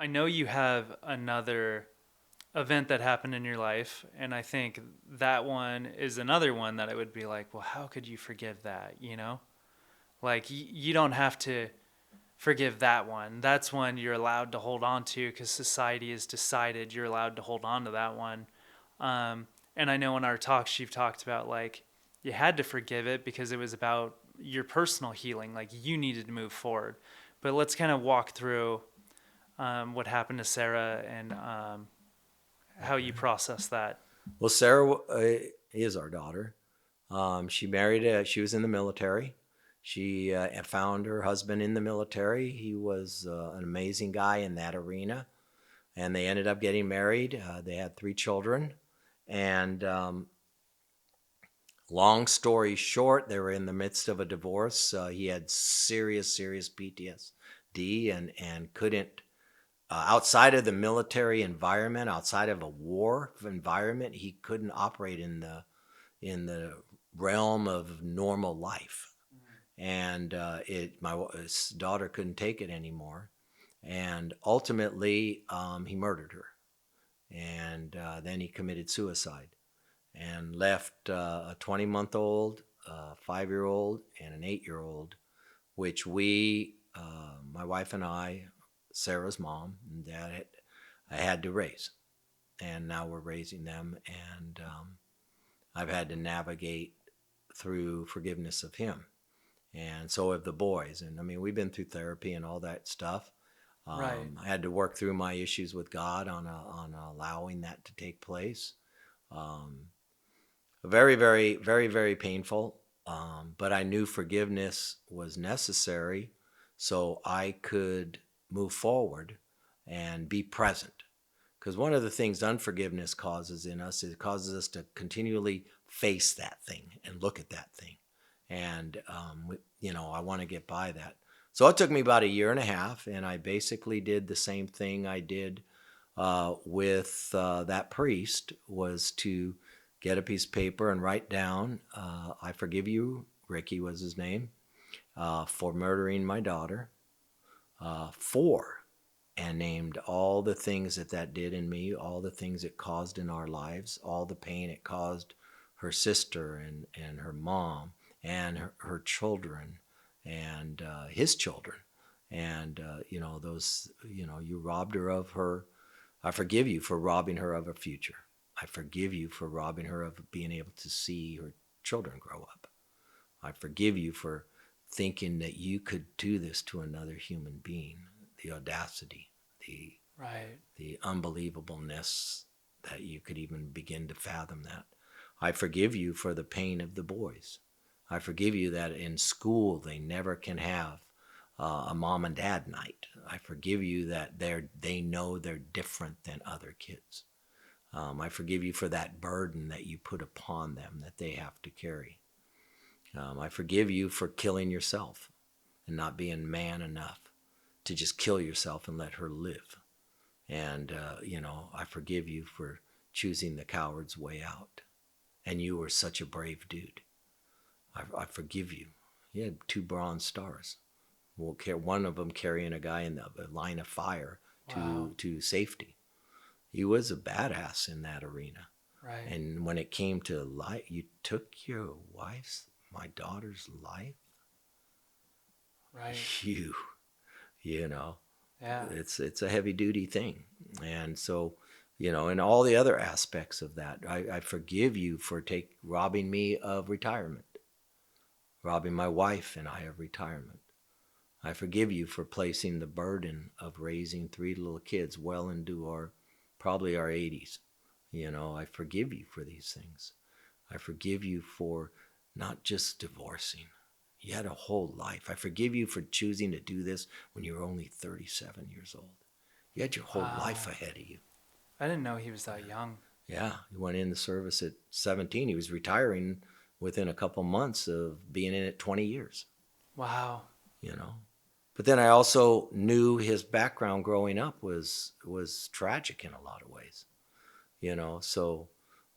I know you have another event that happened in your life, and I think that one is another one that it would be like, well, how could you forgive that? Like you don't have to forgive that one. That's one you're allowed to hold on to because society has decided you're allowed to hold on to that one. And I know in our talks you've talked about like you had to forgive it because it was about your personal healing, like you needed to move forward. But let's kind of walk through what happened to Sarah and how you Okay. process that. Well, Sarah is our daughter. She married. She was in the military. She found her husband in the military. He was an amazing guy in that arena, and they ended up getting married. They had 3 children, and long story short, they were in the midst of a divorce. He had serious PTSD and couldn't outside of the military environment, outside of a war environment, he couldn't operate in the realm of normal life. And his daughter couldn't take it anymore, and ultimately he murdered her, and then he committed suicide and left a 20-month-old, a 5-year-old, and an 8-year-old, which my wife and I, Sarah's mom and dad, I had to raise. And now we're raising them, and I've had to navigate through forgiveness of him. And so have the boys. And I mean, we've been through therapy and all that stuff. Right. I had to work through my issues with God on allowing that to take place. Um, very painful. But I knew forgiveness was necessary so I could move forward and be present. Because one of the things unforgiveness causes in us is it causes us to continually face that thing and look at that thing. And, I want to get by that. So it took me about a year and a half, and I basically did the same thing I did with that priest, was to get a piece of paper and write down, I forgive you, Ricky was his name, for murdering my daughter, for, and named all the things that did in me, all the things it caused in our lives, all the pain it caused her sister and her mom and her children and his children. And, you robbed her of her. I forgive you for robbing her of a future. I forgive you for robbing her of being able to see her children grow up. I forgive you for thinking that you could do this to another human being. The audacity, the Right. the unbelievableness that you could even begin to fathom that. I forgive you for the pain of the boys. I forgive you that in school they never can have a mom and dad night. I forgive you that they know they're different than other kids. I forgive you for that burden that you put upon them that they have to carry. I forgive you for killing yourself and not being man enough to just kill yourself and let her live. And, I forgive you for choosing the coward's way out. And you were such a brave dude. I forgive you. You had 2 bronze stars. One of them carrying a guy in the line of fire Wow. to safety. He was a badass in that arena. Right. And when it came to life, you took my daughter's life. Right. You, you know, Yeah. it's a heavy duty thing. And so, in all the other aspects of that, I forgive you for robbing me of retirement, robbing my wife and I of retirement. I forgive you for placing the burden of raising 3 little kids well into probably our 80s. I forgive you for these things. I forgive you for not just divorcing. You had a whole life. I forgive you for choosing to do this when you were only 37 years old. You had your whole life Wow. ahead of you. I didn't know he was that young. Yeah, he went in the service at 17. He was retiring within a couple months of being in it 20 years, Wow. you know. But then I also knew his background growing up was tragic in a lot of ways, So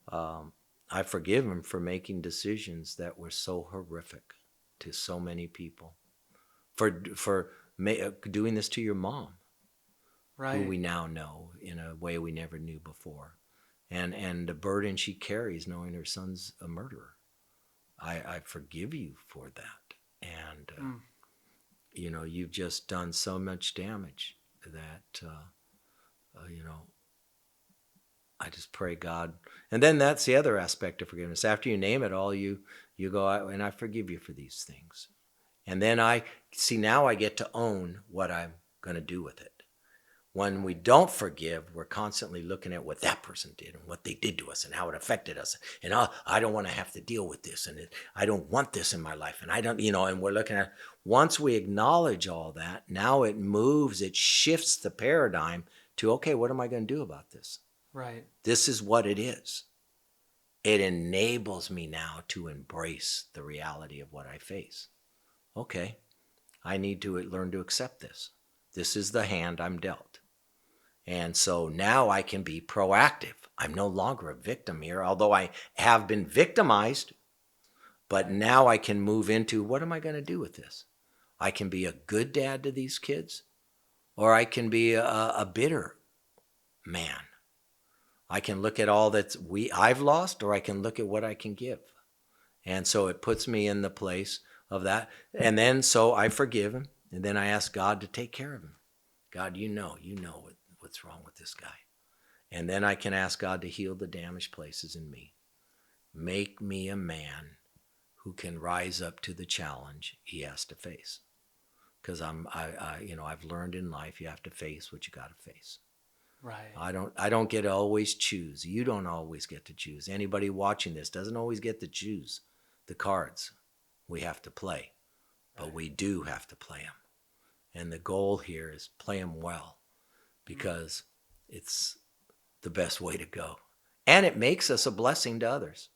um, I forgive him for making decisions that were so horrific to so many people. For doing this to your mom, who we Right. now know in a way we never knew before. And the burden she carries knowing her son's a murderer. I forgive you for that. And, Mm. you've just done so much damage that, I just pray God. And then that's the other aspect of forgiveness. After you name it all, you go out and I forgive you for these things. And then I see now I get to own what I'm going to do with it. When we Right. don't forgive, we're constantly looking at what that person did and what they did to us and how it affected us. And oh, I don't want to have to deal with this. And I don't want this in my life. And I don't, and we're looking at, once we acknowledge all that, now it moves, it shifts the paradigm to, okay, what am I going to do about this? Right. This is what it is. It enables me now to embrace the reality of what I face. Okay, I need to learn to accept this. This is the hand I'm dealt. And so now I can be proactive. I'm no longer a victim here, although I have been victimized, but Right. now I can move into what am I going to do with this? I can be a good dad to these kids, or I can be a bitter man. I can look at all that I've lost, or I can look at what I can give. And so it puts me in the place of that. And then so I forgive him, and then I ask God to take care of him. God, you know what's wrong with this guy. And then I can ask God to heal the damaged places in me. Make me a man who can rise up to the challenge he has to face. Because I've learned in life you have to face what you got to face. Right. I don't get to always choose. You don't always get to choose. Anybody watching this doesn't always get to choose the cards we have to play, but Right. we do have to play them. And the goal here is play them well Mm. because it's the best way to go. And it makes us a blessing to others.